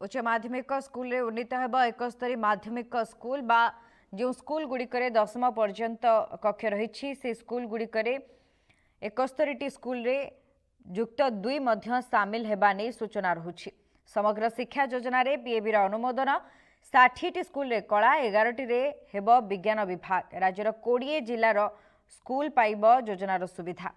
उच्च माध्यमिक स्कूल रे उन्नीत हेब 71 माध्यमिक स्कूल बा जो स्कूल गुड़िक दशम पर्यंत कक्ष रही से स्कूल गुड़िक 71 स्कूल रे युक्त 2 सामिल हेबा नै सूचना रहुछि। समग्र शिक्षा योजना रे पीएबी अनुमोदन 60 स्कूल रे कला 11 रे हेब विज्ञान विभाग राज्यर 20 जिलार स्कूल पाइब योजनार सुविधा।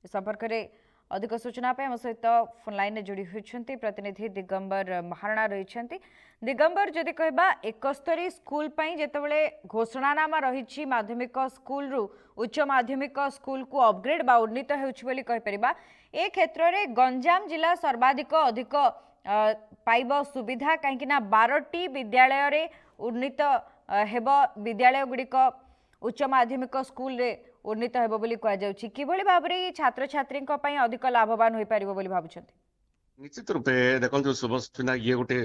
संपर्क में अधिक सूचना आम सहित फोन लाइन जोड़ी होती प्रतिनिधि दिगंबर महारणा रही। दिगंबर जदि कहबा 71 स्कूल जितेबाला घोषणानामा रही माध्यमिक स्कूल रु उच्च माध्यमिक स्कूल को अपग्रेड बा उन्नीत होपर ए क्षेत्र में गंजाम जिला सर्वाधिक अधिक पाइब सुविधा कहीं 12टी विद्यालय रे उन्नीत हेब विद्यालय गुड़िक उच्च माध्यमिक स्कूल रे उन्नीत हेब बोली कहुछि किभଳି भाबरे छात्र छात्री अधिक लाभवान होई परिबो बोली भाबुछन्ति। निश्चित रूपे देखो शुभसूचना ये गोटे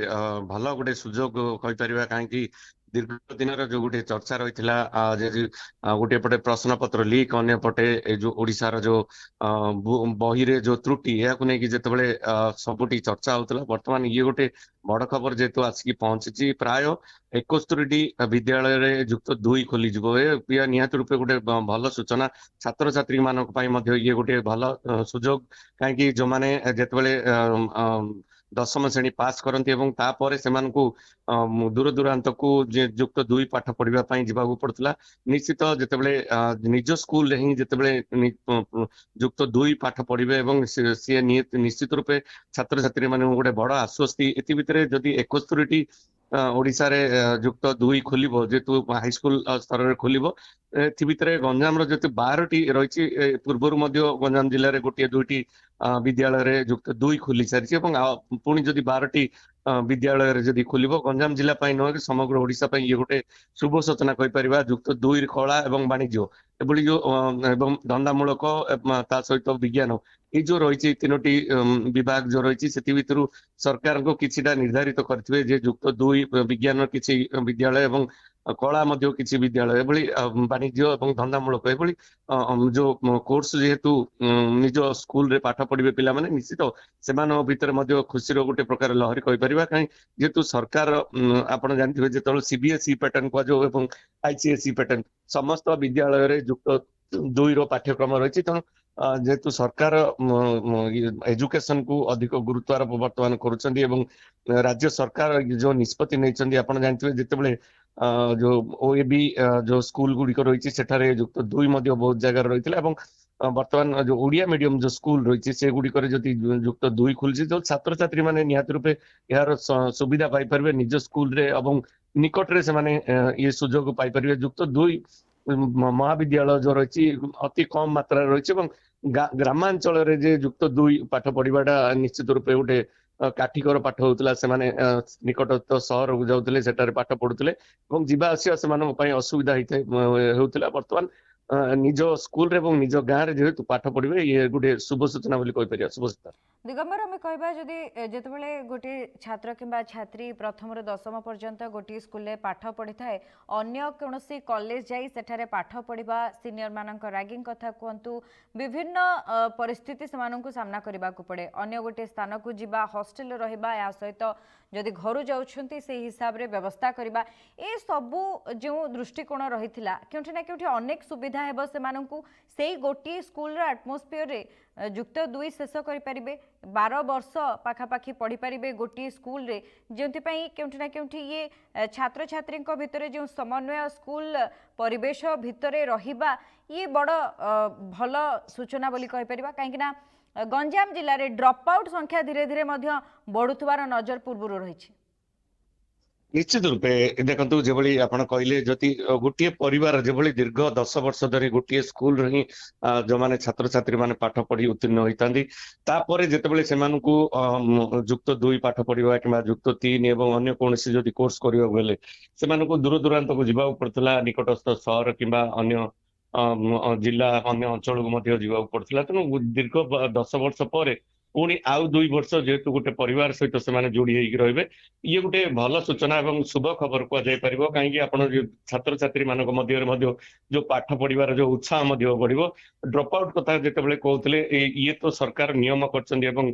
भल गोटे सुजोग कहीपर कहीं दीर्घ दिन जो गोटे चर्चा रही गोटे पटे प्रश्न पत्र लीक अन्य पटे जो ओडिशार जो बही रे जो त्रुटि या जितेबाला सबुटी चर्चा होता बर्तमान ये गोटे बड़ खबर जेहेतु आसिक पहुंची प्राय 71 विद्यालय रे युक्त 2 खोली निहाती रूपे गोटे भल सूचना छात्र छात्री मान ये गोटे भल सुजोग कहीं जो मैंने जितेबाला दशम श्रेणी पास करती एवं तापर से दूर दूरांत को युक्त 2 पाठ पढ़ाई जावाक पड़ता निश्चित जितेबाला निज स्कूल ही जितेबाला युक्त 2 पाठ पढ़े और सी निश्चित रूपे छात्र छात्री मान गोटे बड़ आश्वस्ति इति भितर जदि 71 ओडिशा रे युक्त 2 खोल जेतु हाईस्कूल स्तर में खोल भितर गंजाम जो 12टी रही पूर्वर गंजाम जिले में गोटे 2टी विद्यालय रे युक्त 2 खोली सारी पुणी जदि 12टी विद्यालय जदि खोल गंजाम जिला नुह समग्र ओडिशा ये गोटे शुभ सूचना कहीपर युक्त 2 कला और वाणिज्य एभली जो धंदामूलक ता सहित विज्ञान ये जो रही 3टी विभाग जो रही से सरकार को किछिटा निर्धारित करथिबे जे युक्त 2 विज्ञान किछि विद्यालय एवं कला किसी विद्यालय एभली वाणिज्य और धंदामूलक एभली जो कोर्स जेहेतु निज स्कूल रे पाठ पढ़े पिला माने निश्चित से भितर खुशी गोटे प्रकार लहरी कहीपर कहीं जेहेतु सरकार आपड़ जानते जो सीबीएसई पैटर्न कहुँ आईसीएसई पैटर्न समस्त विद्यालय रे युक्त 2 पाठ्यक्रम रही तेणु जेहेतु सरकार एजुकेशन को अधिक गुरुत्व आरोप बर्तमान करुँच राज्य सरकार जो निष्पत्ति नहीं आप जानते जितेबाला जो ओएबी जो स्कूल गुड़िक रही सेठारे युक्त 2 बहुत जगह रही है बर्तमान जो ओडिया मीडियम जो स्कूल रही से गुड़िक जदि युक्त 2 खुलसी जो छात्र छात्री मैंने निहाती रूपे यार सुविधा पाइपर निज स्कूल रे और निकट से ये सुजोग पाइपर युक्त 2 महाविद्यालय जो रही अति कम मात्रा रही ग्रामांचल जे युक्त 2 पाठ पढ़ाटा निश्चित रूपे गोटे काठिकर पाठ होता से निकटस्थ सहर को जाते सेठारे पाठ पढ़ुते जीवा आसिया से असुविधा होता बर्तमान निज स्कूल रे निज गाँव में जेहेतु पाठ पढ़े ये गोटे शुभ सूचना बोली शुभ सूचना। दिगंबर आम कहबा जदि जितेबाला गोटे छात्र किंबा छात्री प्रथम ରୁ दशम पर्यंत गोटे स्कूल रे पाठ पढ़ी थाए अन्य कोनोसी कॉलेज जाई सेठारे पाठ पढ़िबा सीनियर मानक रैगिंग कथा कहतु विभिन्न परिस्थिति से मानक सामना करबा को पड़े अन्य गोटे स्थान को जिबा हॉस्टल रहिबा या सहित जदि घर जाउछंती से हिसाब रे व्यवस्था करबा ए सबु जो दृष्टिकोण रहिथिला केउठी ना केउठी अनेक सुविधा हेबो से मानक सेही गोटे स्कूल रे एटमॉस्फियर रे युक्त 2 शेष करें 12 वर्ष पाखापाखि पढ़ी पारे गोटे स्कूल रे जोंथिपाई केउठी ना केउठी ये छात्र छात्री भितर जो समन्वय स्कूल परिवेश भितर रहिबा ये बड़ भल सूचना बोली कहि परिबा कहीं गंजाम जिले में ड्रॉप आउट संख्या धीरे धीरे बढ़ुवार नजर पूर्व रही। निश्चित रूपे देखो जो आप कहले जदि गोटे परिवार जो दीर्घ 10 वर्ष धरी गोटे स्कूल ही जो मैंने छात्र छात्री मैंने पाठ पढ़ी उत्तीर्ण होता जितेबाला से युक्त 2 पाठ पढ़ा कि युक्त 3 और अन्य कौन जदि कोर्स करने से दूर दूरांत को जावाक पड़ता निकटस्थ सहर कि अन्य जिला अन्य अंचल को जावाक पड़ता तेणु दीर्घ 10 वर्ष पर पुणी आउ 2 वर्ष जेहेतु गोटे परिवार सहित से जोड़ी होगी रहे ये गोटे भल सूचना और शुभ खबर कहुपर कहीं आपण छात्र छात्री मान जो पाठ पढ़िबार जो उत्साह बढ़ ड्रॉप आउट कथा जिते कहते ये तो सरकार नियम कर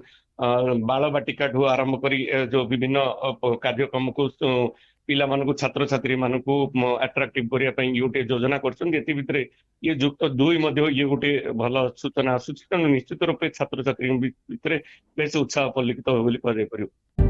बाल बाटिका ठू आरंभ कर जो विभिन्न कार्यक्रम को पिला मानक छात्र छात्री मानक अट्राक्टिव करने ये गोटे योजना कर ये जुक्त 2 ये गोटे भल सूचना आसूची तेणु निश्चित रूपे छात्र छात्री भितर बेस उत्साह परिलक्षित हो।